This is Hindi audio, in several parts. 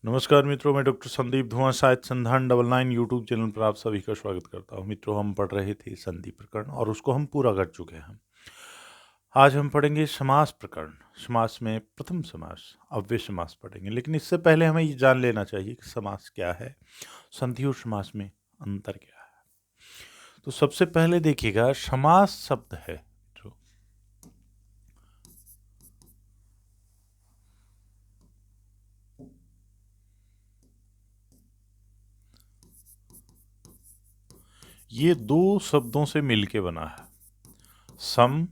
नमस्कार मित्रों, मैं डॉक्टर संदीप धुआं साहित्य संधान 99 यूट्यूब चैनल पर आप सभी का स्वागत करता हूं। मित्रों, हम पढ़ रहे थे संधि प्रकरण और उसको हम पूरा कर चुके हैं। आज हम पढ़ेंगे समास प्रकरण। समास में प्रथम समास, अव्यय समास पढ़ेंगे, लेकिन इससे पहले हमें ये जान लेना चाहिए कि समास क्या है, संधि और समास में अंतर क्या है। तो सबसे पहले देखिएगा, समास शब्द है जो ये दो शब्दों से मिलके बना है, सम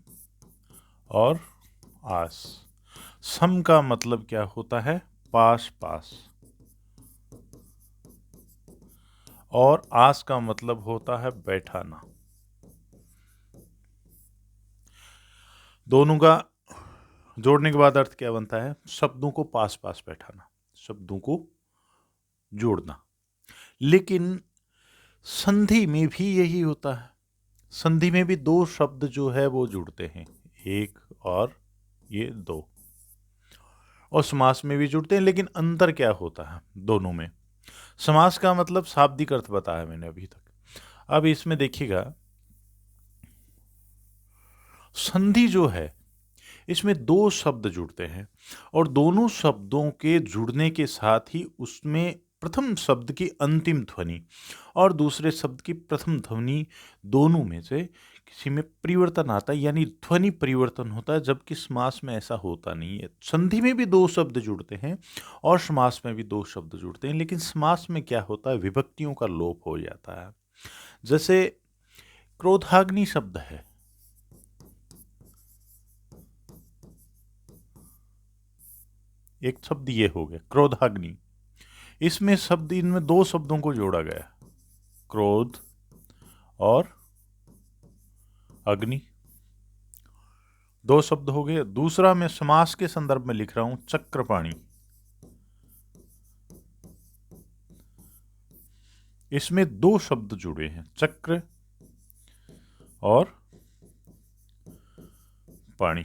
और आस। सम का मतलब क्या होता है? पास पास। और आस का मतलब होता है बैठाना। दोनों का जोड़ने के बाद अर्थ क्या बनता है? शब्दों को पास पास बैठाना, शब्दों को जोड़ना। लेकिन संधि में भी यही होता है। संधि में भी दो शब्द जो है वो जुड़ते हैं, एक और ये दो। और समास में भी जुड़ते हैं, लेकिन अंतर क्या होता है दोनों में? समास का मतलब शाब्दिक अर्थ बताया मैंने अभी तक। अब इसमें देखिएगा, संधि जो है इसमें दो शब्द जुड़ते हैं और दोनों शब्दों के जुड़ने के साथ ही उसमें प्रथम शब्द की अंतिम ध्वनि और दूसरे शब्द की प्रथम ध्वनि, दोनों में से किसी में परिवर्तन आता है, यानी ध्वनि परिवर्तन होता है। जबकि समास में ऐसा होता नहीं है। संधि में भी दो शब्द जुड़ते हैं और समास में भी दो शब्द जुड़ते हैं, लेकिन समास में क्या होता है? विभक्तियों का लोप हो जाता है। जैसे क्रोधाग्नि शब्द है, एक शब्द ये हो गया क्रोधाग्नि। इसमें शब्द, इनमें दो शब्दों को जोड़ा गया, क्रोध और अग्नि, दो शब्द हो गए। दूसरा मैं समास के संदर्भ में लिख रहा हूं, चक्रपाणी। इसमें दो शब्द जुड़े हैं, चक्र और पाणी।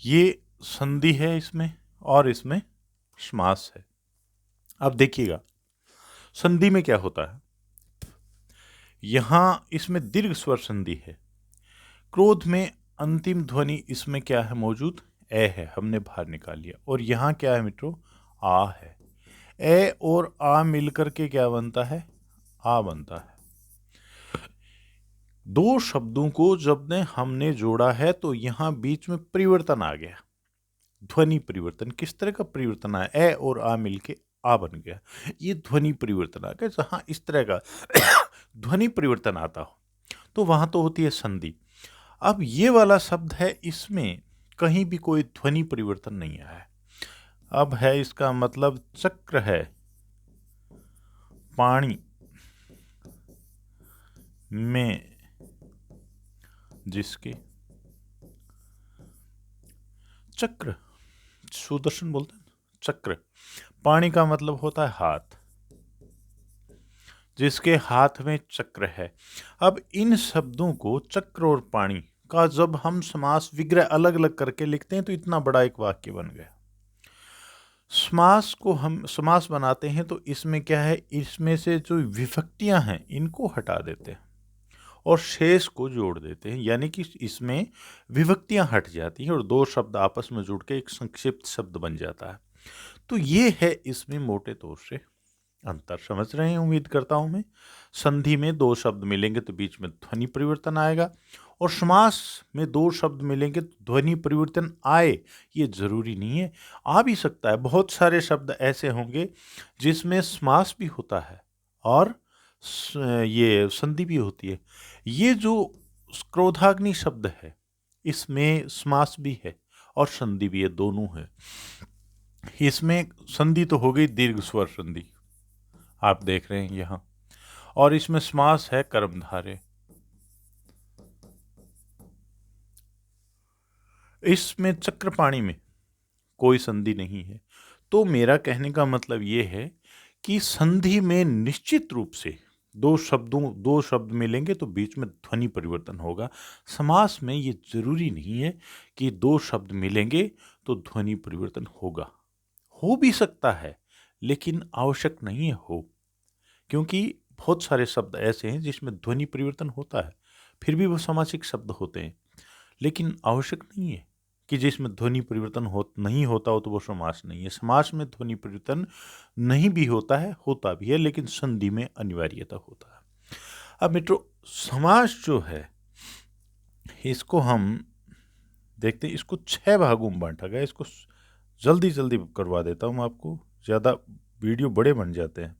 ये संधि है इसमें और इसमें समास है। अब देखिएगा, संधि में क्या होता है? यहां इसमें दीर्घ स्वर संधि है। क्रोध में अंतिम ध्वनि इसमें क्या है मौजूद? ए है, हमने बाहर निकाल लिया। और यहां क्या है मित्रों? आ है। ए और आ मिलकर के क्या बनता है? आ बनता है। दो शब्दों को जब ने हमने जोड़ा है तो यहां बीच में परिवर्तन आ गया, ध्वनि परिवर्तन। किस तरह का परिवर्तन आया? ए और आ मिलके आ बन गया, ये ध्वनि परिवर्तन आ गया। जहां इस तरह का ध्वनि परिवर्तन आता हो तो वहां तो होती है संधि। अब ये वाला शब्द है, इसमें कहीं भी कोई ध्वनि परिवर्तन नहीं आया है। अब है, इसका मतलब चक्र है, पाणी में जिसके, चक्र सुदर्शन बोलते हैं चक्र। पाणी का मतलब होता है हाथ, जिसके हाथ में चक्र है। अब इन शब्दों को, चक्र और पाणी का, जब हम समास विग्रह अलग अलग करके लिखते हैं तो इतना बड़ा एक वाक्य बन गया। समास को हम समास बनाते हैं तो इसमें क्या है? इसमें से जो विभक्तियां हैं इनको हटा देते हैं और शेष को जोड़ देते हैं, यानी कि इसमें विभक्तियां हट जाती हैं और दो शब्द आपस में जुड़ के एक संक्षिप्त शब्द बन जाता है। तो ये है इसमें मोटे तौर से अंतर। समझ रहे हैं उम्मीद करता हूं मैं। संधि में दो शब्द मिलेंगे तो बीच में ध्वनि परिवर्तन आएगा, और समास में दो शब्द मिलेंगे तो ध्वनि परिवर्तन आए ये जरूरी नहीं है, आ भी सकता है। बहुत सारे शब्द ऐसे होंगे जिसमें समास भी होता है और ये संधि भी होती है। ये जो क्रोधाग्नि शब्द है, इसमें समास भी है और संधि भी है, दोनों है। इसमें संधि तो हो गई दीर्घ स्वर संधि, आप देख रहे हैं यहां, और इसमें समास है कर्मधारय। इसमें चक्रपाणी में कोई संधि नहीं है। तो मेरा कहने का मतलब ये है कि संधि में निश्चित रूप से दो शब्द मिलेंगे तो बीच में ध्वनि परिवर्तन होगा। समास में ये जरूरी नहीं है कि दो शब्द मिलेंगे तो ध्वनि परिवर्तन होगा। हो भी सकता है, लेकिन आवश्यक नहीं है हो, क्योंकि बहुत सारे शब्द ऐसे हैं जिसमें ध्वनि परिवर्तन होता है, फिर भी वो सामासिक शब्द होते हैं। लेकिन आवश्यक नहीं है कि जिसमें ध्वनि परिवर्तन नहीं होता हो तो वो समास नहीं है। समास में ध्वनि परिवर्तन नहीं भी होता भी है, लेकिन संधि में अनिवार्यता होता है। अब मित्रों, समास जो है इसको हम देखते हैं, इसको 6 भागों में बांटा गया। इसको जल्दी जल्दी करवा देता हूँ आपको, ज़्यादा वीडियो बड़े बन जाते हैं।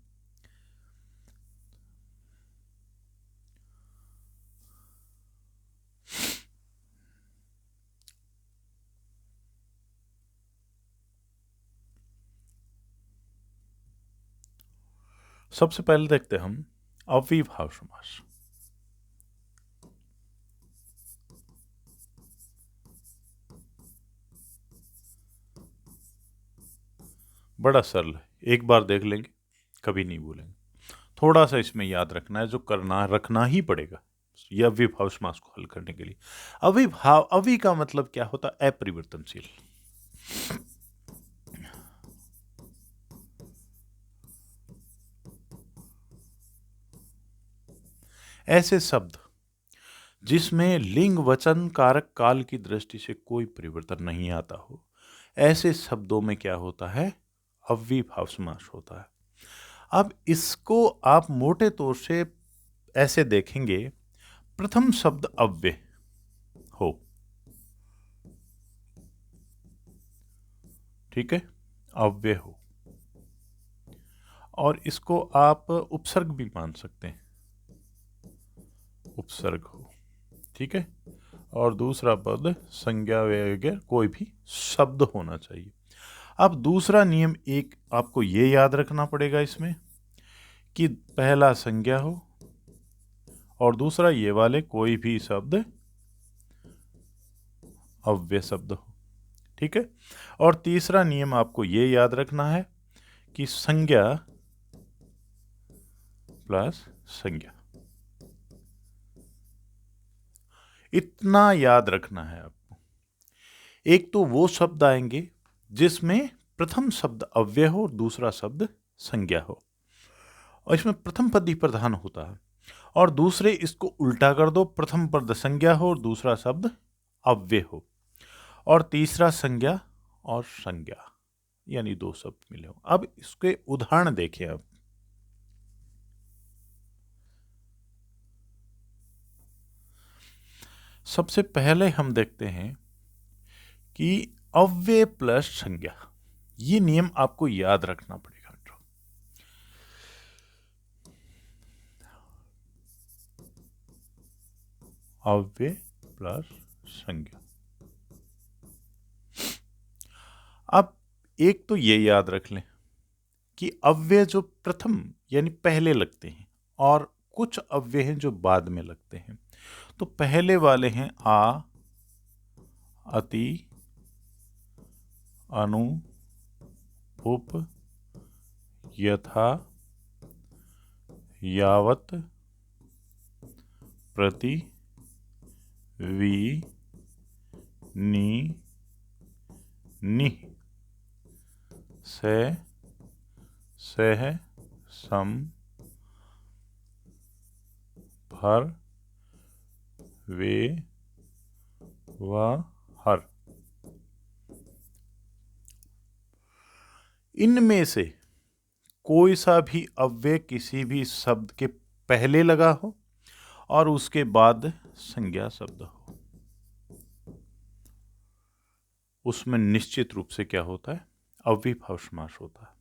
सबसे पहले देखते हैं हम अव्ययीभाव समास। बड़ा सरल है, एक बार देख लेंगे कभी नहीं भूलेंगे। थोड़ा सा इसमें याद रखना है, जो करना रखना ही पड़ेगा यह अव्ययीभाव समास को हल करने के लिए। अव्ययीभाव, अवि का मतलब क्या होता है? अपरिवर्तनशील। ऐसे शब्द जिसमें लिंग वचन कारक काल की दृष्टि से कोई परिवर्तन नहीं आता हो, ऐसे शब्दों में क्या होता है? अव्ययीभाव समास होता है। अब इसको आप मोटे तौर से ऐसे देखेंगे, प्रथम शब्द अव्यय हो, ठीक है, अव्यय हो, और इसको आप उपसर्ग भी मान सकते हैं, उपसर्ग हो, ठीक है। और दूसरा पद संज्ञा वगैरह कोई भी शब्द होना चाहिए। अब दूसरा नियम एक आपको ये याद रखना पड़ेगा इसमें, कि पहला संज्ञा हो और दूसरा ये वाले कोई भी शब्द अव्यय शब्द हो, ठीक है। और तीसरा नियम आपको ये याद रखना है कि संज्ञा प्लस संज्ञा, इतना याद रखना है आपको। एक तो वो शब्द आएंगे जिसमें प्रथम शब्द अव्यय हो और दूसरा शब्द संज्ञा हो, और इसमें प्रथम पद ही प्रधान होता है। और दूसरे इसको उल्टा कर दो, प्रथम पद संज्ञा हो और दूसरा शब्द अव्यय हो, और तीसरा संज्ञा और संज्ञा, यानी दो शब्द मिले हो। अब इसके उदाहरण देखें। अब सबसे पहले हम देखते हैं कि अव्यय प्लस संज्ञा, ये नियम आपको याद रखना पड़ेगा। अव्यय प्लस संज्ञा। अब एक तो ये याद रख लें कि अव्यय जो प्रथम यानी पहले लगते हैं और कुछ अव्यय हैं जो बाद में लगते हैं। तो पहले वाले हैं आ, अति, अनु, उप, यथा, यावत, प्रति, वि, नि, नि, से, सह, सम, भर, वे, व, हर। इनमें से कोई सा भी अव्यय किसी भी शब्द के पहले लगा हो और उसके बाद संज्ञा शब्द हो, उसमें निश्चित रूप से क्या होता है? अव्ययीभाव समास होता है।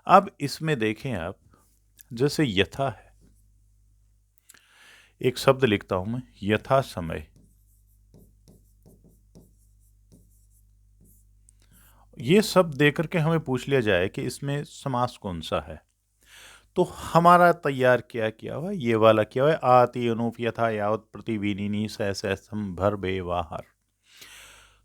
अब इसमें देखें आप, जैसे यथा है, एक शब्द लिखता हूं मैं, यथा समय। ये शब्द देकर के हमें पूछ लिया जाए कि इसमें समास कौन सा है, तो हमारा तैयार क्या किया हुआ, ये वाला किया हुआ है, आति, अनूप, यथा, यावत, प्रति, विनि, सह, सम, भर, बे, वा, हर।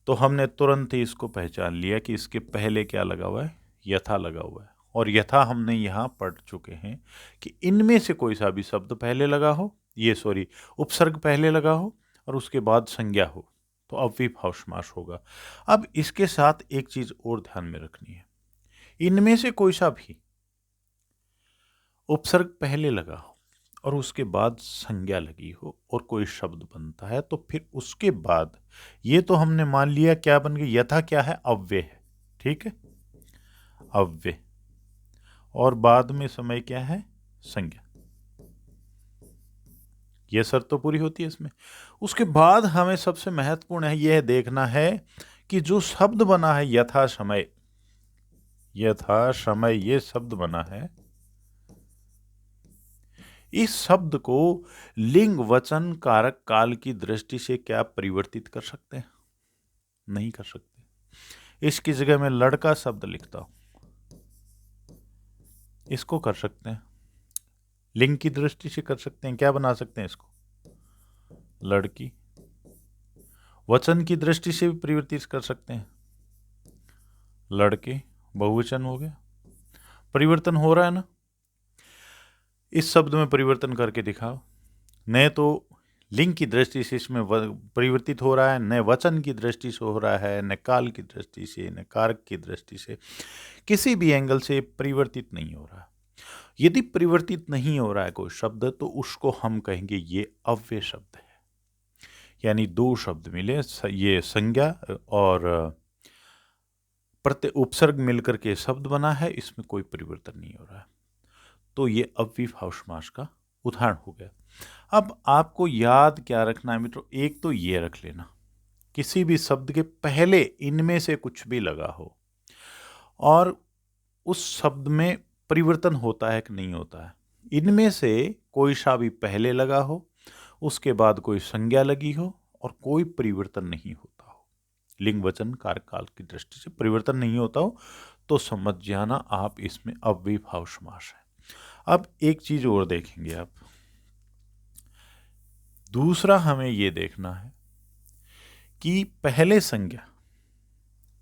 तो हमने तुरंत ही इसको पहचान लिया कि इसके पहले क्या लगा हुआ है? यथा लगा हुआ है। और यथा हमने यहाँ पढ़ चुके हैं कि इनमें से कोई सा भी शब्द पहले लगा हो, उपसर्ग पहले लगा हो और उसके बाद संज्ञा हो, तो अव्ययीभाव समास होगा। अब इसके साथ एक चीज और ध्यान में रखनी है, इनमें से कोई सा भी उपसर्ग पहले लगा हो और उसके बाद संज्ञा लगी हो और कोई शब्द बनता है, तो फिर उसके बाद ये तो हमने मान लिया क्या बन गया, यथा क्या है, अव्यय है, ठीक है, अव्यय, और बाद में समय क्या है, संज्ञा। यह शर्त तो पूरी होती है इसमें। उसके बाद हमें सबसे महत्वपूर्ण है यह देखना है कि जो शब्द बना है यथा समय, यथा समय ये शब्द बना है, इस शब्द को लिंग वचन कारक काल की दृष्टि से क्या परिवर्तित कर सकते हैं? नहीं कर सकते। इसकी जगह मैं लड़का शब्द लिखता हूं, इसको कर सकते हैं, लिंग की दृष्टि से कर सकते हैं। क्या बना सकते हैं इसको, लड़की। वचन की दृष्टि से भी परिवर्तित कर सकते हैं, लड़के, बहुवचन हो गया। परिवर्तन हो रहा है ना, इस शब्द में परिवर्तन करके दिखाओ। न तो लिंग की दृष्टि से इसमें परिवर्तित हो रहा है, न वचन की दृष्टि से हो रहा है, न काल की दृष्टि से, न कारक की दृष्टि से, किसी भी एंगल से परिवर्तित नहीं हो रहा। यदि परिवर्तित नहीं हो रहा है कोई शब्द, तो उसको हम कहेंगे ये अव्यय शब्द है। यानी दो शब्द मिले, ये संज्ञा और प्रत्यय उपसर्ग मिलकर के शब्द बना है, इसमें कोई परिवर्तन नहीं हो रहा है, तो ये अव्ययीभाव समास का उदाहरण हो गया। अब आपको याद क्या रखना है मित्रों, एक तो ये रख लेना, किसी भी शब्द के पहले इनमें से कुछ भी लगा हो और उस शब्द में परिवर्तन होता है कि नहीं होता है। इनमें से कोई सा भी पहले लगा हो, उसके बाद कोई संज्ञा लगी हो और कोई परिवर्तन नहीं होता हो, लिंग वचन कारक काल की दृष्टि से परिवर्तन नहीं होता हो, तो समझ जाना आप इसमें अव्ययीभाव समास है। अब एक चीज और देखेंगे आप, दूसरा हमें यह देखना है कि पहले संज्ञा,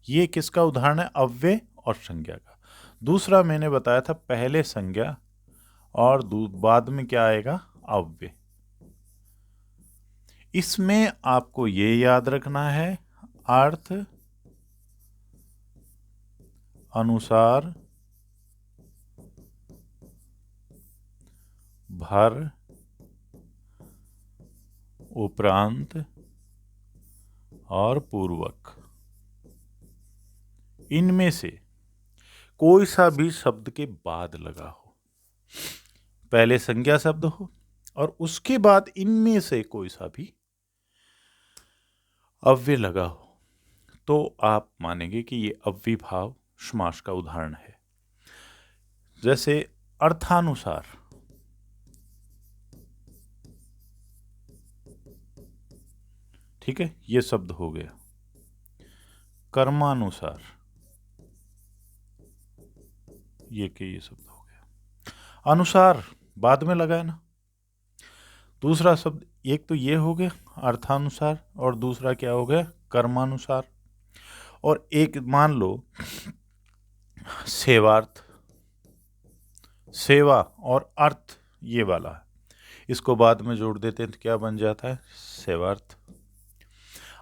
ये किसका उदाहरण है, अव्यय और संज्ञा का। दूसरा मैंने बताया था पहले संज्ञा और बाद में क्या आएगा, अव्यय। इसमें आपको ये याद रखना है, अर्थ अनुसार भर उपरांत और पूर्वक, इनमें से कोई सा भी शब्द के बाद लगा हो, पहले संज्ञा शब्द हो और उसके बाद इनमें से कोई सा भी अव्यय लगा हो, तो आप मानेंगे कि ये अव्ययीभाव समास का उदाहरण है। जैसे अर्थानुसार, ठीक है, ये शब्द हो गया। कर्मानुसार, ये शब्द हो गया। अनुसार बाद में लगा है ना, दूसरा शब्द एक तो ये हो गया अर्थानुसार और दूसरा क्या हो गया, कर्मानुसार। और एक मान लो सेवार्थ, सेवा और अर्थ ये वाला है, इसको बाद में जोड़ देते हैं तो क्या बन जाता है, सेवार्थ।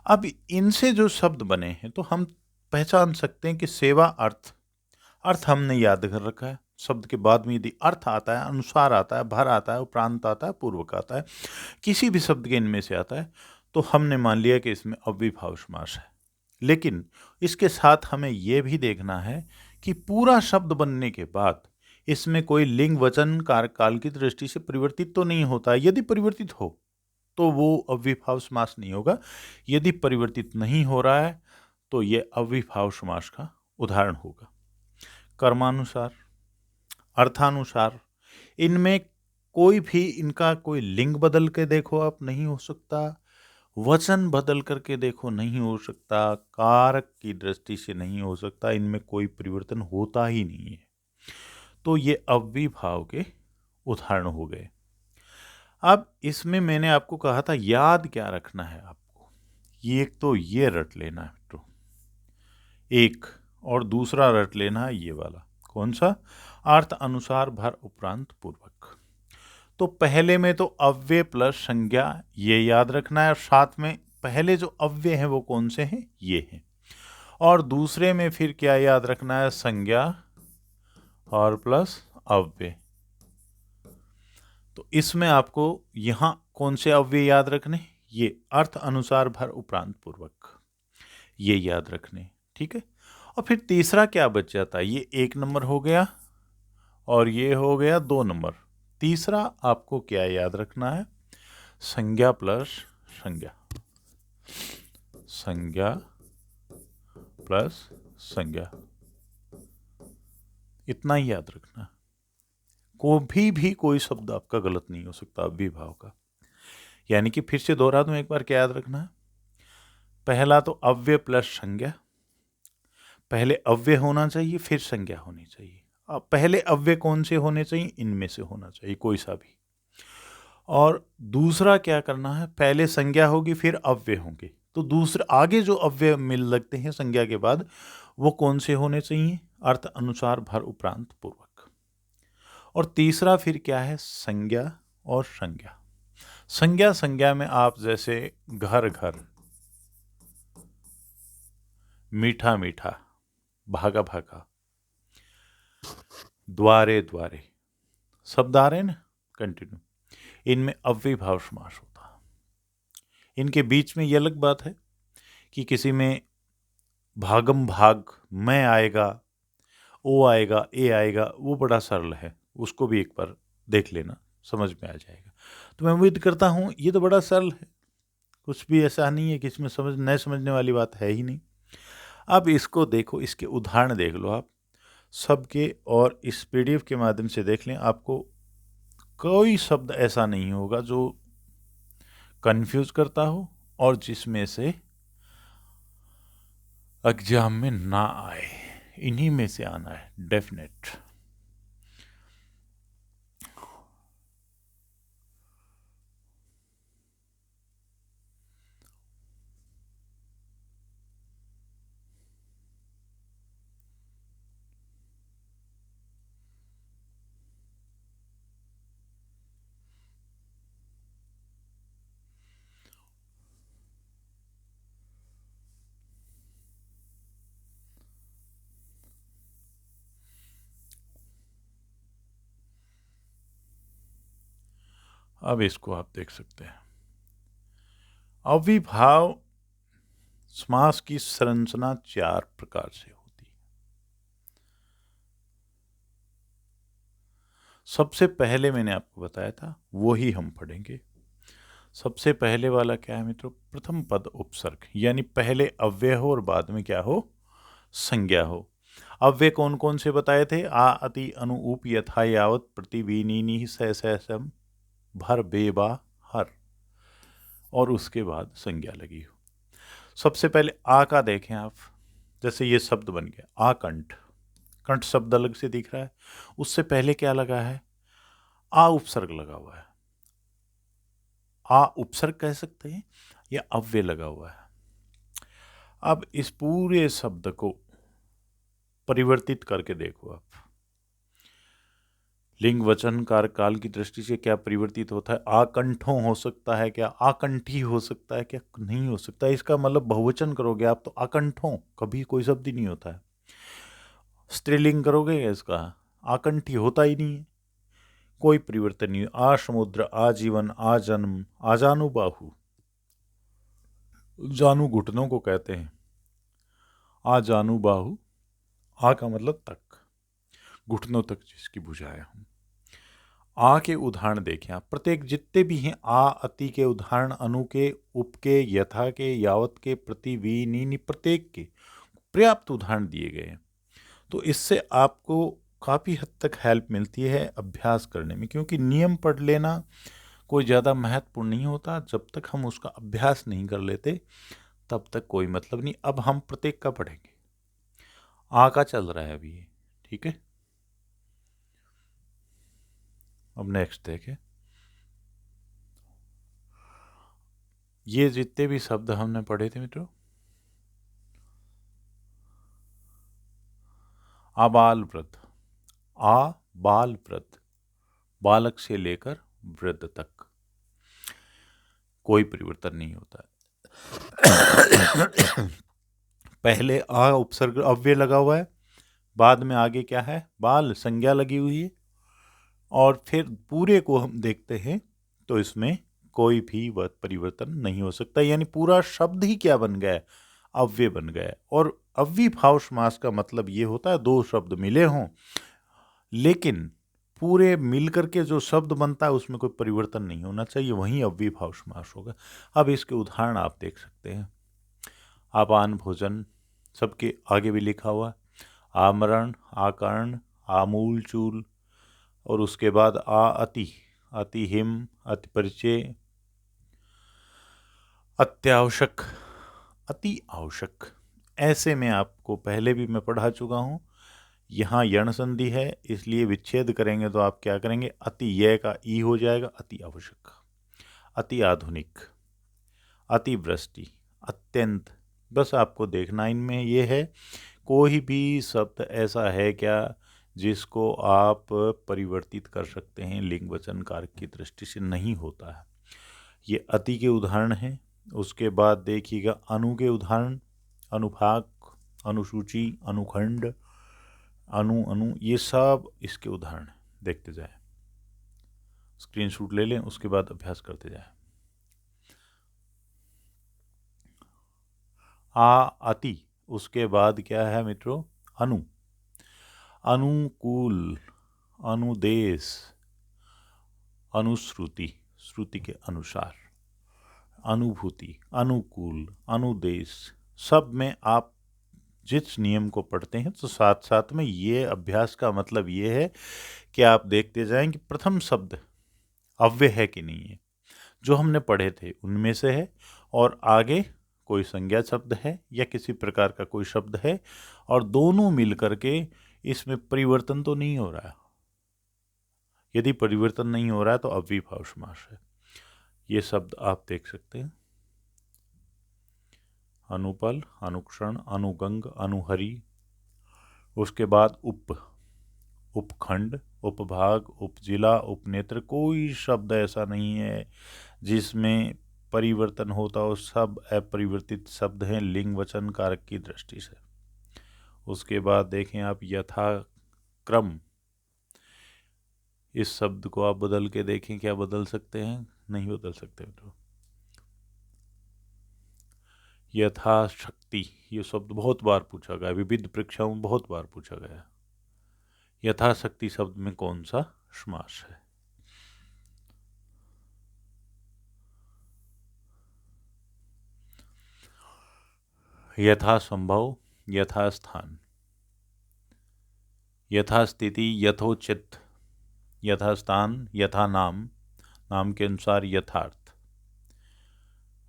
अब इनसे जो शब्द बने हैं तो हम पहचान सकते हैं कि सेवा अर्थ, अर्थ हमने याद कर रखा है, शब्द के बाद में यदि अर्थ आता है, अनुसार आता है, भर आता है, उपरांत आता है, पूर्वक आता है, किसी भी शब्द के इनमें से आता है, तो हमने मान लिया कि इसमें अव्ययीभाव समास है। लेकिन इसके साथ हमें यह भी देखना है कि पूरा शब्द बनने के बाद इसमें कोई लिंग वचन कारक काल की दृष्टि से परिवर्तित तो नहीं होता है। यदि परिवर्तित हो तो वो अव्ययीभाव समास नहीं होगा, यदि परिवर्तित नहीं हो रहा है तो यह अव्ययीभाव समास का उदाहरण होगा। कर्मानुसार, अर्थानुसार, इनमें कोई भी इनका कोई लिंग बदल के देखो आप नहीं हो सकता, वचन बदल करके देखो नहीं हो सकता, कारक की दृष्टि से नहीं हो सकता, इनमें कोई परिवर्तन होता ही नहीं है, तो ये अव्ययीभाव के उदाहरण हो गए। अब इसमें मैंने आपको कहा था याद क्या रखना है आपको, ये एक तो ये रट लेना है मित्रों एक, और दूसरा रट लेना है ये वाला, कौन सा, अर्थ अनुसार भर उपरांत पूर्वक। तो पहले में तो अव्यय प्लस संज्ञा ये याद रखना है, और साथ में पहले जो अव्यय हैं वो कौन से हैं, ये हैं, और दूसरे में फिर क्या याद रखना है, संज्ञा और प्लस अव्यय। तो इसमें आपको यहां कौन से अव्यय याद रखने, ये अर्थ अनुसार भर उपरांत पूर्वक, ये याद रखने, ठीक है। और फिर तीसरा क्या बच जाता है, ये 1 नंबर हो गया और ये हो गया 2 नंबर। तीसरा आपको क्या याद रखना है, संज्ञा प्लस संज्ञा, संज्ञा प्लस संज्ञा, इतना ही याद रखना। भी कोई शब्द आपका गलत नहीं हो सकता अव्ययभाव का। यानी कि फिर से दोहरा दूं एक बार, क्या याद रखना है, पहला तो अव्यय प्लस संज्ञा, पहले अव्यय होना चाहिए फिर संज्ञा होनी चाहिए। अब पहले अव्यय कौन से होने चाहिए, इनमें से होना चाहिए कोई सा भी। और दूसरा क्या करना है, पहले संज्ञा होगी फिर अव्यय होंगे, तो दूसरे आगे जो अव्यय मिल लगते हैं संज्ञा के बाद वो कौन से होने चाहिए, अर्थ अनुसार भर उपरांत पूर्वक। और तीसरा फिर क्या है, संज्ञा और संज्ञा। संज्ञा संज्ञा में आप जैसे घर घर, मीठा मीठा, भागा भागा, द्वारे द्वारे, शब्द आ रहे हैं ना कंटिन्यू, इनमें अव्ययभाव समास होता है। इनके बीच में ये अलग बात है कि किसी में भागम भाग, मैं आएगा, ओ आएगा, ए आएगा, वो बड़ा सरल है, उसको भी एक बार देख लेना, समझ में आ जाएगा। तो मैं उम्मीद करता हूँ ये तो बड़ा सरल है, कुछ भी ऐसा नहीं है कि इसमें न समझने वाली बात है ही नहीं। अब इसको देखो, इसके उदाहरण देख लो आप सबके, और इस पीडीएफ के माध्यम से देख लें, आपको कोई शब्द ऐसा नहीं होगा जो कंफ्यूज करता हो और जिसमें से एग्जाम में ना आए। इन्हीं में से आना है डेफिनेट। अब इसको आप देख सकते हैं, अविभाव समास की संरचना 4 प्रकार से होती है। सबसे पहले मैंने आपको बताया था, वो ही हम पढ़ेंगे। सबसे पहले वाला क्या है मित्रों, प्रथम पद उपसर्ग, यानी पहले अव्यय हो और बाद में क्या हो, संज्ञा हो। अव्यय कौन कौन से बताए थे, आ अति अनु उप यथा यावत प्रति वीनी सम भर बेबा हर, और उसके बाद संज्ञा लगी हो। सबसे पहले आ का देखें आप, जैसे ये शब्द बन गया आकंठ, कंठ शब्द अलग से दिख रहा है, उससे पहले क्या लगा है, आ उपसर्ग लगा हुआ है। आ उपसर्ग कह सकते हैं या अव्यय लगा हुआ है। अब इस पूरे शब्द को परिवर्तित करके देखो आप, लिंग वचन कार काल की दृष्टि से क्या परिवर्तित होता है, आकंठों हो सकता है क्या, आकंठी हो सकता है क्या, नहीं हो सकता। इसका मतलब बहुवचन करोगे आप तो आकंठों, कभी कोई शब्द ही नहीं होता है। स्त्रीलिंग करोगे इसका, आकंठी होता ही नहीं है, कोई परिवर्तन नहीं। आ समुद्र, आजीवन, आजन्म, आजानु बाहु, जानू घुटनों को कहते हैं, आजानु बाहु, आ का मतलब तक, घुटनों तक जिसकी भुजाएं हों। आ के उदाहरण देखें आप, प्रत्येक जितने भी हैं आ अति के उदाहरण, अनु के, उप के, यथा के, यावत के, प्रति, वी, नी, प्रत्येक के पर्याप्त उदाहरण दिए गए हैं। तो इससे आपको काफ़ी हद तक हेल्प मिलती है अभ्यास करने में, क्योंकि नियम पढ़ लेना कोई ज़्यादा महत्वपूर्ण नहीं होता, जब तक हम उसका अभ्यास नहीं कर लेते तब तक कोई मतलब नहीं। अब हम प्रत्येक का पढ़ेंगे, आ का चल रहा है अभी ये, ठीक है। अब नेक्स्ट देखें, ये जितने भी शब्द हमने पढ़े थे मित्रों, आबाल वृद्ध, आ बाल वृद्ध, बालक से लेकर वृद्ध तक कोई परिवर्तन नहीं होता है। पहले आ उपसर्ग अव्यय लगा हुआ है, बाद में आगे क्या है, बाल संज्ञा लगी हुई है। और फिर पूरे को हम देखते हैं तो इसमें कोई भी परिवर्तन नहीं हो सकता, यानी पूरा शब्द ही क्या बन गया है, अव्यय बन गया है। और अव्ययीभाव समास का मतलब ये होता है दो शब्द मिले हों लेकिन पूरे मिलकर के जो शब्द बनता है उसमें कोई परिवर्तन नहीं होना चाहिए, वहीं अव्ययीभाव समास होगा। अब इसके उदाहरण आप देख सकते हैं। आपान भोजन, सबके आगे भी लिखा हुआ है, आमरण, आकर्ण, आमूल चूल, और उसके बाद अति, अति हिम, अति परिचय, अत्यावश्यक, अति आवश्यक। ऐसे में आपको पहले भी मैं पढ़ा चुका हूँ। यहाँ यण संधि है इसलिए विच्छेद करेंगे तो आप क्या करेंगे, अति य का ई हो जाएगा, अति आवश्यक, अति आधुनिक, अति वृष्टि, अत्यंत। बस आपको देखना इनमें ये है, कोई भी शब्द ऐसा है क्या जिसको आप परिवर्तित कर सकते हैं लिंग वचन कारक की दृष्टि से, नहीं होता है। ये अति के उदाहरण हैं। उसके बाद देखिएगा अनु के उदाहरण, अनुभाग, अनुसूची, अनुखंड, अनु, ये सब इसके उदाहरण हैं। देखते जाए, स्क्रीनशॉट ले लें, उसके बाद अभ्यास करते जाए। अति, उसके बाद क्या है मित्रों, अनु, अनुकूल, अनुदेश, अनुश्रुति, श्रुति के अनुसार, अनुभूति, अनुकूल, अनुदेश। सब में आप जिस नियम को पढ़ते हैं तो साथ साथ में ये अभ्यास का मतलब ये है कि आप देखते जाएं कि प्रथम शब्द अव्यय है कि नहीं है, जो हमने पढ़े थे उनमें से है, और आगे कोई संज्ञा शब्द है या किसी प्रकार का कोई शब्द है, और दोनों मिलकर के इसमें परिवर्तन तो नहीं हो रहा है। यदि परिवर्तन नहीं हो रहा है तो अव्ययीभाव समास है। ये शब्द आप देख सकते हैं, अनुपल, अनुक्षण, अनुगंग, अनुहरि। उसके बाद उपखंड, उपभाग, उपजिला, उपनेत्र। कोई शब्द ऐसा नहीं है जिसमें परिवर्तन होता हो, सब अपरिवर्तित शब्द हैं लिंग वचन कारक की दृष्टि से। उसके बाद देखें आप यथाक्रम, इस शब्द को आप बदल के देखें, क्या बदल सकते हैं, नहीं बदल सकते। तो यथाशक्ति, ये शब्द बहुत बार पूछा गया, विविध परीक्षाओं में बहुत बार पूछा गया। यथाशक्ति शब्द में कौन सा समास है? यथासंभव, यथास्थान, यथास्थिति, यथोचित, यथास्थान, यथा नाम, नाम के अनुसार यथार्थ,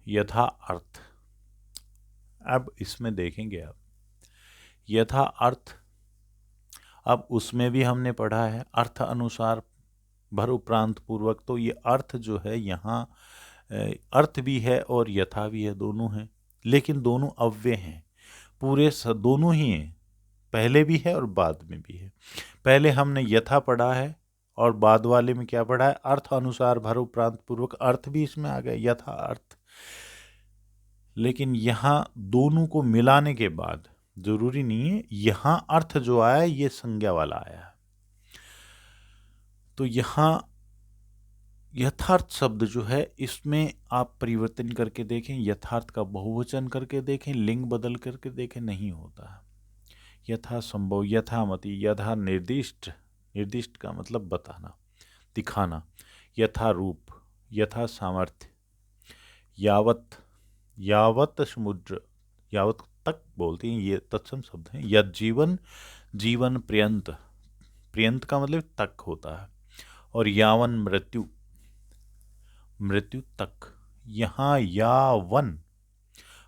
यथा अर्थ। अब इसमें देखेंगे आप यथा अर्थ, अब उसमें भी हमने पढ़ा है अर्थ अनुसार भर उपरांत पूर्वक। तो ये अर्थ जो है यहाँ अर्थ भी है और यथा भी है, दोनों हैं, लेकिन दोनों अव्यय हैं। पूरे दोनों ही हैं, पहले भी है और बाद में भी है। पहले हमने यथा पढ़ा है और बाद वाले में क्या पढ़ा है, अर्थ अनुसार भर उपरांत पूर्वक, अर्थ भी इसमें आ गया, यथा अर्थ। लेकिन यहाँ दोनों को मिलाने के बाद, जरूरी नहीं है यहाँ अर्थ जो आया ये संज्ञा वाला आया है, तो यहाँ यथार्थ शब्द जो है इसमें आप परिवर्तन करके देखें, यथार्थ का बहुवचन करके देखें, लिंग बदल करके देखें, नहीं होता है। यथा संभव, यथामति, यथा निर्दिष्ट, निर्दिष्ट का मतलब बताना, दिखाना, यथा रूप, यथा सामर्थ्य, यावत, यावत समुद्र, यावत तक बोलते हैं, ये तत्सम शब्द हैं। यद जीवन, जीवन पर्यंत, पर्यंत का मतलब तक होता है। और यावन मृत्यु, मृत्यु तक। यहाँ यावन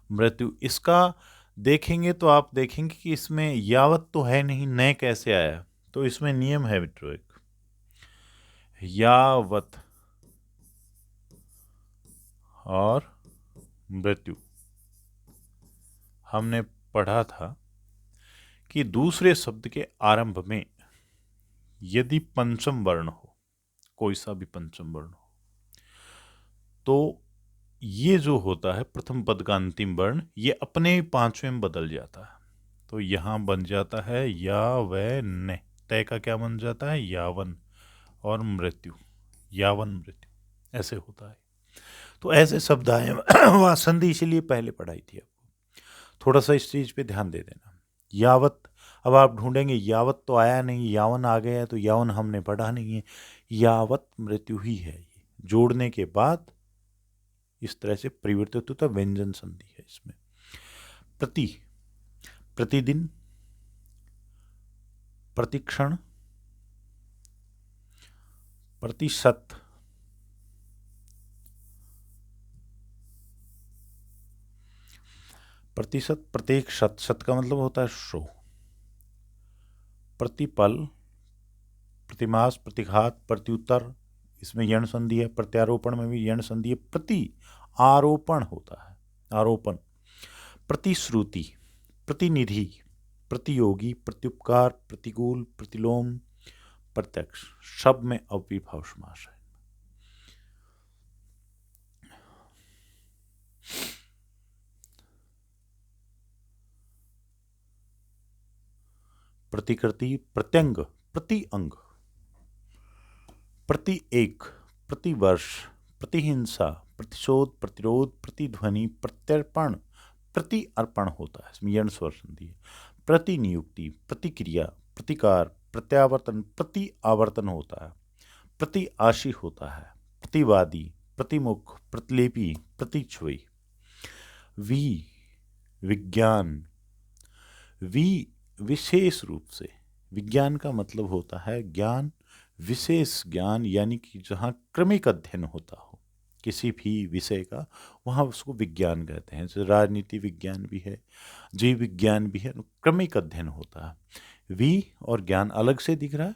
मृत्यु, इसका देखेंगे तो आप देखेंगे कि इसमें यावत तो है नहीं, न कैसे आया। तो इसमें नियम है मित्रों एक, यावत और मृत्यु। हमने पढ़ा था कि दूसरे शब्द के आरंभ में यदि पंचम वर्ण हो, कोई सा भी पंचम वर्ण हो, तो ये जो होता है प्रथम पद का अंतिम वर्ण, ये अपने पांचवें में बदल जाता है। तो यहाँ बन जाता है या व न। तय का क्या बन जाता है? यावन। और मृत्यु, यावन मृत्यु, ऐसे होता है। तो ऐसे शब्द आए वहाँ संधि इसीलिए पहले पढ़ाई थी आपको। थोड़ा सा इस चीज पे ध्यान दे देना। यावत, अब आप ढूंढेंगे यावत तो आया नहीं, यावन आ गया है, तो यावन हमने पढ़ा नहीं है। यावत मृत्यु ही है, ये जोड़ने के बाद इस तरह से परिवर्तित होता, व्यंजन संधि है इसमें। प्रति, प्रतिदिन, प्रतिक्षण, प्रतिशत, प्रतिशत, प्रत्येक शत, शत का मतलब होता है 100। प्रतिपल, प्रतिमास, प्रतिघात, प्रत्युत्तर, इसमें यण संधि है। प्रत्यारोपण में भी यण संधि है। प्रति आरोपण होता है, आरोपण। प्रतिश्रुति, प्रतिनिधि, प्रतियोगी, प्रत्युपकार, प्रतिकूल, प्रतिलोम, प्रत्यक्ष। शब्द में अव्ययीभाव समास है। प्रतिकृति, प्रत्यंग, प्रति अंग, प्रति एक, प्रतिवर्ष, प्रतिहिंसा, प्रतिशोध, प्रतिरोध, प्रतिध्वनि, प्रत्यर्पण, प्रति अर्पण होता है, इसमें यण स्वर संधि है। प्रतिनियुक्ति, प्रतिक्रिया, प्रतिकार, प्रत्यावर्तन, प्रति आवर्तन होता है। प्रति आशी होता है। प्रतिवादी, प्रतिमुख, प्रतिलेपी, प्रतिच्छवि। वी, विज्ञान, वी विशेष रूप से, विज्ञान का मतलब होता है ज्ञान, विशेष ज्ञान, यानी कि जहाँ क्रमिक अध्ययन होता हो किसी भी विषय का, वहाँ उसको विज्ञान कहते हैं। जैसे राजनीति विज्ञान भी है, जीव विज्ञान भी है, क्रमिक अध्ययन होता है। वी और ज्ञान अलग से दिख रहा है,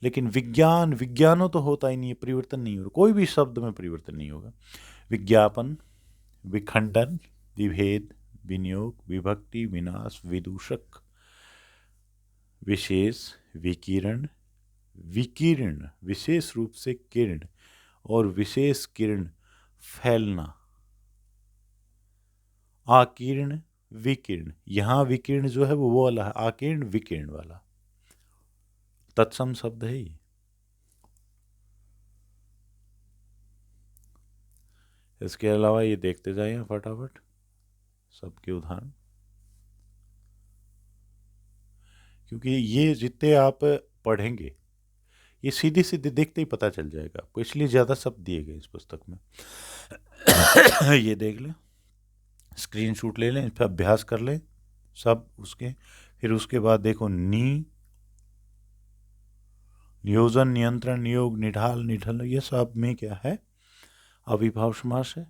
लेकिन विज्ञान, विज्ञानों तो होता ही नहीं है, परिवर्तन नहीं होगा, कोई भी शब्द में परिवर्तन नहीं होगा। विज्ञापन, विखंडन, विभेद, विनियोग, विभक्ति, विनाश, विदूषक, विशेष, विकिरण, विकिरण, विशेष रूप से किरण, और विशेष किरण, फैलना। आकीर्ण, विकिरण, यहां विकिरण जो है वो वाला है, आकीर्ण विकिरण वाला तत्सम शब्द है ये। इसके अलावा ये देखते जाइए फटाफट सबके उदाहरण, क्योंकि ये जितने आप पढ़ेंगे ये सीधे सीधे देखते ही पता चल जाएगा आपको, इसलिए ज़्यादा शब्द दिए गए इस पुस्तक में। ये देख लें, स्क्रीनशॉट ले लें, इस पर अभ्यास कर लें सब उसके। फिर उसके बाद देखो, नियोजन, नियंत्रण, नियोग, निढाल, निढल, ये सब में क्या है? अविभाव समास है।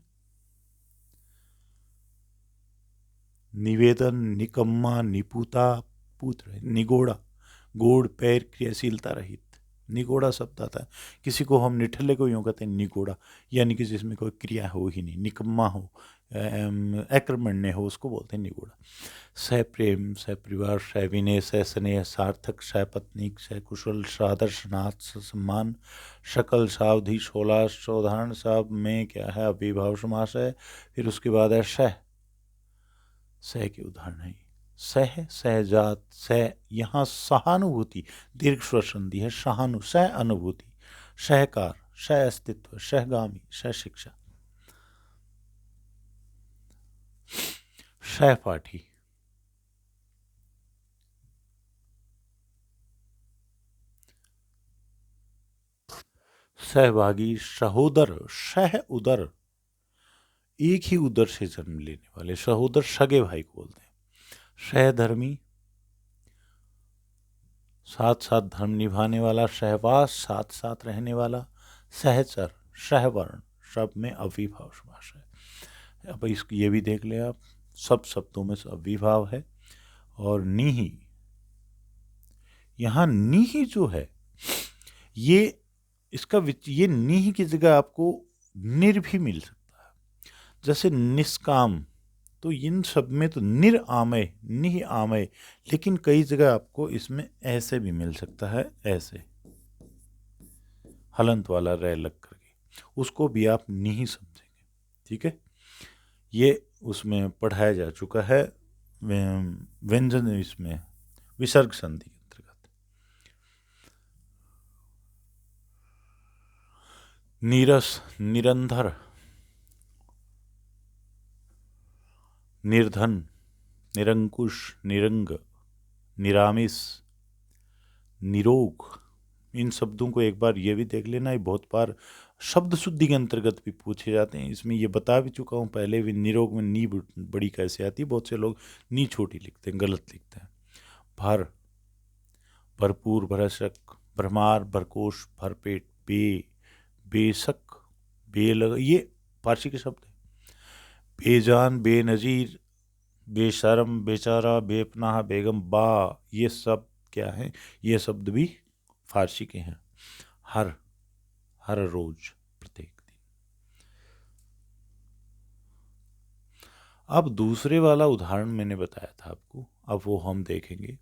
निवेदन, निकम्मा, निपुता, पुत्र, निगोड़ा, गोड़ पैर, क्रियाशीलता रहित, निगोड़ा शब्द आता है। किसी को हम निठल्ले को यूँ कहते हैं निगोड़ा, यानी कि जिसमें कोई क्रिया हो ही नहीं, निकम्मा हो, अक्रमण्य हो, उसको बोलते हैं निगोड़ा। सह प्रेम, सह परिवार, सह विनय, सह स्नेह, सार्थक, सह पत्नीक, सह कुशल, सादर्श, नाथ, सम्मान, शकल, सावधि, शोला, सौधारण, सब में क्या है? अविभाव समास है। फिर उसके बाद है सह, सह के उदाहरण है सह, सहजात, सह, यहाँ सहानुभूति, दीर्घ स्वर संधि है, सहानु, सह अनुभूति, सहकार, सह अस्तित्व, सहगामी, सह शिक्षा, सहपाठी, सहभागी, सहोदर, सह उदर, एक ही उदर से जन्म लेने वाले, सहोदर सगे भाई को बोलते हैं। सहधर्मी, साथ साथ धर्म निभाने वाला, सहवास, साथ साथ रहने वाला, सहचर, सहवर्ण, सब में अविभाव समास है। अब इसको ये भी देख ले आप, सब शब्दों में अविभाव है। और निहि, यहाँ निहि जो है ये इसका ये निहि की जगह आपको निर भी मिल सकता है, जैसे निष्काम, तो इन सब में तो निर आमय, निहि आमय, लेकिन कई जगह आपको इसमें ऐसे भी मिल सकता है, ऐसे हलंत वाला रह लग करके, उसको भी आप निहि समझेंगे। ठीक है, ये उसमें पढ़ाया जा चुका है व्यंजन इसमें विसर्ग संधि के अंतर्गत। नीरस, निरंधर, निर्धन, निरंकुश, निरंग, निरामिस, निरोग। इन शब्दों को एक बार ये भी देख लेना, ये बहुत बार शब्द शुद्धि के अंतर्गत भी पूछे जाते हैं। इसमें ये बता भी चुका हूँ पहले भी, निरोग में नी बड़ी कैसे आती है। बहुत से लोग नी छोटी लिखते हैं, गलत लिखते हैं। भर, भरपूर, भरसक, भरमार, भरकोश, भरपेट, बेशक, बेलग, ये फारसी के शब्द हैं। बेजान, बेनजीर, बेशरम, बेचारा, बेपनाह, बेगम, ये सब क्या है, ये शब्द भी फारसी के हैं। हर, हर रोज, प्रत्येक दिन। अब दूसरे वाला उदाहरण मैंने बताया था आपको, अब वो हम देखेंगे।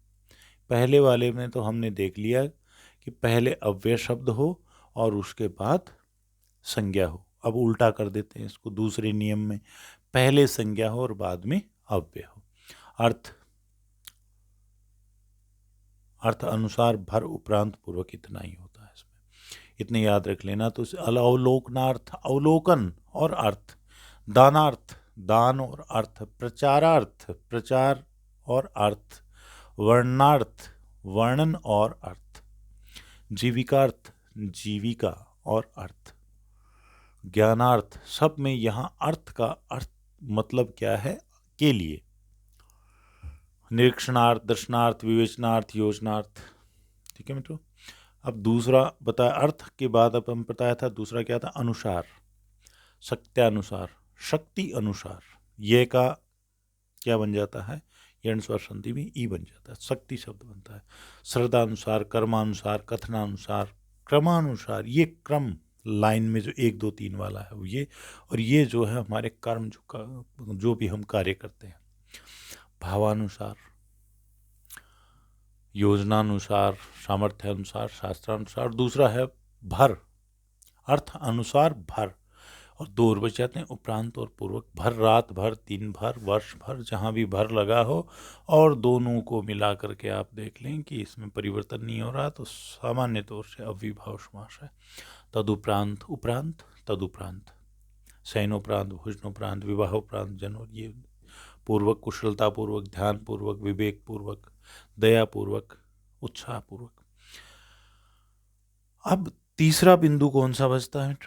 पहले वाले में तो हमने देख लिया कि पहले अव्यय शब्द हो और उसके बाद संज्ञा हो। अब उल्टा कर देते हैं इसको दूसरे नियम में, पहले संज्ञा हो और बाद में अव्यय हो। अर्थ, अर्थ अनुसार भर उपरांत पूर्वक इतना ही होता है इसमें, इतने याद रख लेना। तो अवलोकनार्थ, अवलोकन और अर्थ, दानार्थ, दान और अर्थ, प्रचारार्थ, प्रचार और अर्थ, वर्णार्थ, वर्णन और अर्थ, जीविकार्थ, जीविका और अर्थ, ज्ञानार्थ। सब में यहाँ अर्थ का अर्थ मतलब क्या है, के लिए। निरीक्षणार्थ, दर्शनार्थ, विवेचनार्थ, योजनार्थ। ठीक है मित्रों। अब दूसरा बताया अर्थ के बाद, अब हम बताया था दूसरा क्या था, अनुसार, सत्यानुसार, शक्ति अनुसार। ये का क्या बन जाता है, यण स्वर संधि में ई बन जाता है, शक्ति शब्द बनता है। श्रद्धानुसार, कर्मानुसार, कथनानुसार, क्रमानुसार। ये क्रम लाइन में जो 1 2 3 वाला है वो ये, और ये जो है हमारे कर्म जो भी हम कार्य करते हैं। भावानुसार, योजनानुसार, सामर्थ्यानुसार, शास्त्रानुसार। दूसरा है भर, अर्थ अनुसार भर, और 2 और बच जाते हैं उपरांत और पूर्वक। भर रात भर, दिन भर, वर्ष भर, जहाँ भी भर लगा हो और दोनों को मिला करके आप देख लें कि इसमें परिवर्तन नहीं हो रहा, तो सामान्य तौर से अव्ययीभाव समास है। तदुपरांत, उपरांत, तदुपरांत, शयनोपरांत, भोजनोपरांत, विवाहोपरांत, जन्म। ये पूर्वक, कुशलतापूर्वक, ध्यानपूर्वक, विवेकपूर्वक, दयापूर्वक, उत्साहपूर्वक। अब तीसरा बिंदु कौन सा बचता है?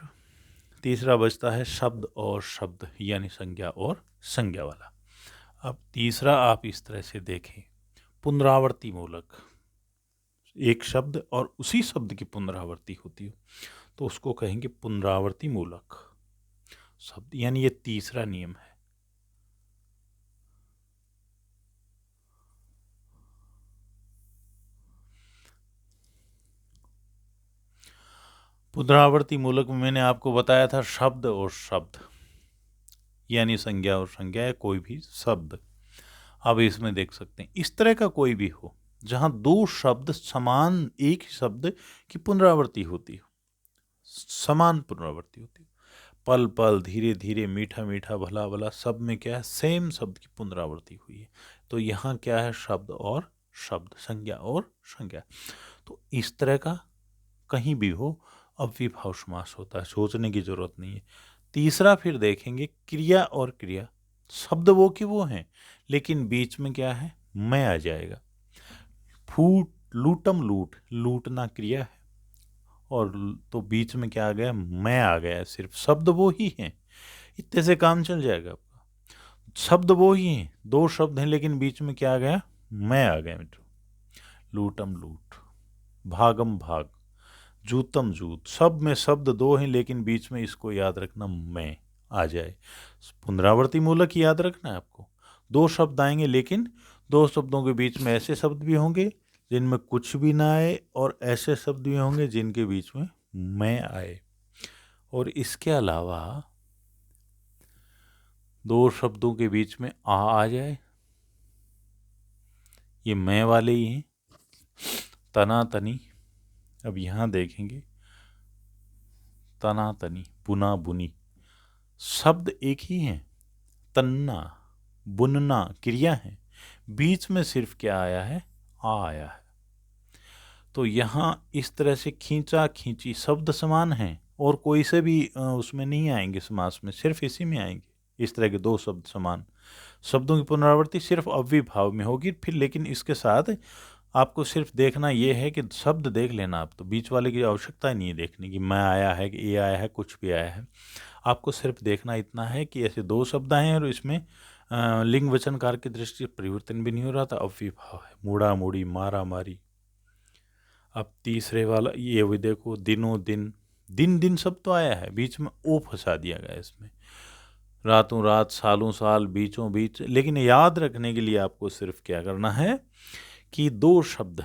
तीसरा बचता है शब्द और शब्द, यानी संज्ञा और संज्ञा वाला। अब तीसरा आप इस तरह से देखें, पुनरावर्ती मूलक, एक शब्द और उसी शब्द की पुनरावर्ती होती है तो उसको कहेंगे पुनरावर्ती मूलक शब्द, यानी ये तीसरा नियम है। पुनरावर्ती मूलक में मैंने आपको बताया था शब्द और शब्द, यानी संज्ञा और संज्ञा, या कोई भी शब्द। अब इसमें देख सकते हैं इस तरह का कोई भी हो जहां 2 शब्द समान, एक ही शब्द की पुनरावृत्ति होती हो, समान पुनरावृत्ति होती हो, पल पल, धीरे धीरे, मीठा मीठा, भला भला, सब में क्या है, सेम शब्द की पुनरावृत्ति हुई है। तो यहाँ क्या है, शब्द और शब्द, संज्ञा और संज्ञा। तो इस तरह का कहीं भी हो अव्ययीभाव समास होता है, सोचने की जरूरत नहीं है। तीसरा फिर देखेंगे क्रिया और क्रिया। शब्द वो कि वो हैं, लेकिन बीच में क्या है, मैं आ जाएगा। फूट, लूटम, लूट, लूटना क्रिया है, और तो बीच में क्या आ गया, मैं आ गया। सिर्फ शब्द वो ही हैं, इतने से काम चल जाएगा आपका। शब्द वो ही हैं, 2 शब्द हैं, लेकिन बीच में क्या आ गया, मैं आ गया मित्रों। लूटम लूट, भागम भाग, जूतम जूत, सब में शब्द 2 हैं, लेकिन बीच में इसको याद रखना, मैं आ जाए। पुनरावर्ती मूलक ही याद रखना है आपको। 2 शब्द आएंगे, लेकिन 2 शब्दों के बीच में ऐसे शब्द भी होंगे जिनमें कुछ भी ना आए, और ऐसे शब्द भी होंगे जिनके बीच में मैं आए। और इसके अलावा 2 शब्दों के बीच में आ जाए, ये मैं वाले ही हैं। तना तनी, अब यहां देखेंगे, तना तनी, बुना बुनी, शब्द एक ही हैं। तन्ना, बुनना क्रिया है, बीच में सिर्फ क्या आया है, आ आया है। तो यहाँ इस तरह से खींचा खींची शब्द समान हैं और कोई से भी उसमें नहीं आएंगे समास में, सिर्फ इसी में आएंगे। इस तरह के दो शब्द समान शब्दों की पुनरावृत्ति सिर्फ अव्ययीभाव में होगी। फिर लेकिन इसके साथ आपको सिर्फ देखना ये है कि शब्द देख लेना, आप तो बीच वाले की आवश्यकता नहीं है देखने की, मैं आया है कि ये आया है, कुछ भी आया है। आपको सिर्फ देखना इतना है कि ऐसे दो शब्द आए हैं और इसमें लिंग वचन कार की दृष्टि से परिवर्तन भी नहीं हो रहा था, अव्ययीभाव है। मुड़ा मुड़ी, मारा मारी। अब तीसरे वाला ये भी देखो, दिनों दिन, दिन दिन सब तो आया है, बीच में ओ फंसा दिया गया इसमें। रातों रात, सालों साल, बीचों बीच। लेकिन याद रखने के लिए आपको सिर्फ क्या करना है कि दो शब्द,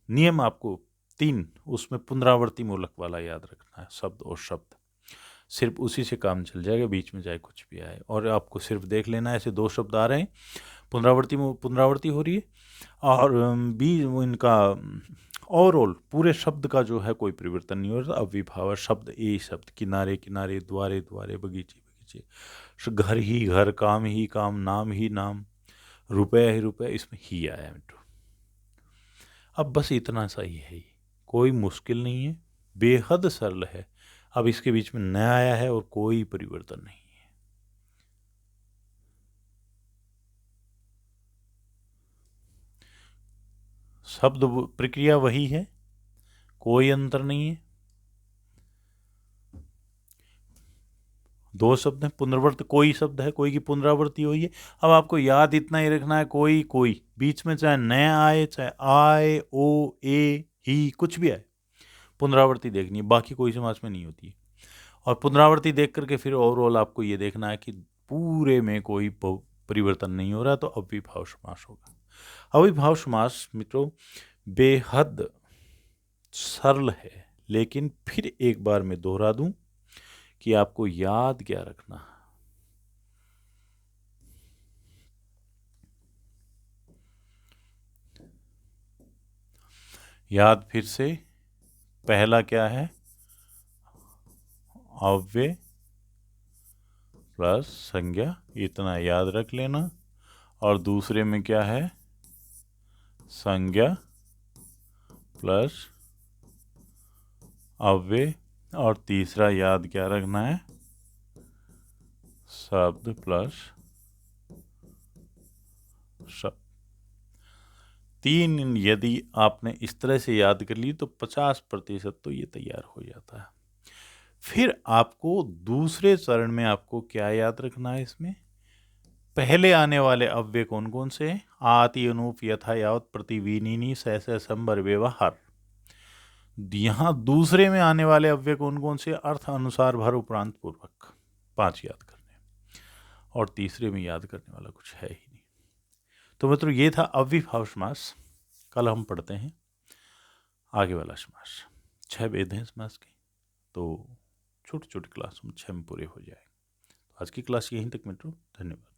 नियम आपको तीन, उसमें पुनरावृत्ति मूलक वाला याद रखना है, शब्द और शब्द। सिर्फ उसी से काम चल जाएगा, बीच में चाहे कुछ भी आए। और आपको सिर्फ देख लेना है ऐसे दो शब्द आ रहे हैं, पुनरावृत्ति हो रही है, और बीच इनका ओवरऑल पूरे शब्द का जो है कोई परिवर्तन नहीं हो रहा। अव्ययीभाव शब्द, ए शब्द, किनारे किनारे, द्वारे द्वारे, बगीचे बगीचे, घर ही घर, काम ही काम, नाम ही नाम, रुपए ही रुपए, इसमें ही आया मित्रों। अब बस इतना सा ही है, कोई मुश्किल नहीं है, बेहद सरल है। अब इसके बीच में न आया है और कोई परिवर्तन नहीं है। शब्द प्रक्रिया वही है, कोई अंतर नहीं है। दो शब्द हैं, पुनरावृत्ति कोई शब्द है, कोई की पुनरावृत्ति हुई है। अब आपको याद इतना ही रखना है, कोई कोई, बीच में चाहे न आए, चाहे आए, ओ, ए, ही, कुछ भी आए, पुनरावृत्ति देखनी है, बाकी कोई समास में नहीं होती है। और पुनरावृत्ति देख करके फिर ओवरऑल आपको ये देखना है कि पूरे में कोई परिवर्तन नहीं हो रहा, तो अव्ययीभाव समास होगा। अव्ययीभाव समास मित्रों बेहद सरल है, लेकिन फिर एक बार मैं दोहरा दूं कि आपको याद क्या रखना। याद फिर से, पहला क्या है, अव्यय प्लस संज्ञा, इतना याद रख लेना। और दूसरे में क्या है, संज्ञा प्लस अव्यय। और तीसरा याद क्या रखना है, शब्द प्लस शब्द। तीन यदि आपने इस तरह से याद कर ली तो 50% तो ये तैयार हो जाता है। फिर आपको दूसरे चरण में आपको क्या याद रखना है, इसमें पहले आने वाले अव्यय कौन कौन से हैं, आति, अनूप, यथा, यावत, प्रतिविनीनी, सहसा, संबर, व्यवहार। यहाँ दूसरे में आने वाले अव्यय कौन कौन से, अर्थ, अनुसार, भर, उपरांत, पूर्वक। 5 याद करने, और तीसरे में याद करने वाला कुछ है ही नहीं। तो मित्रों ये था अव्ययीभाव समास। कल हम पढ़ते हैं आगे वाला समास। 6 वेद हैं समास के, तो छोटी छोटी क्लास में 6 में पूरे हो जाएंगे। तो आज की क्लास यहीं तक मित्रों, धन्यवाद।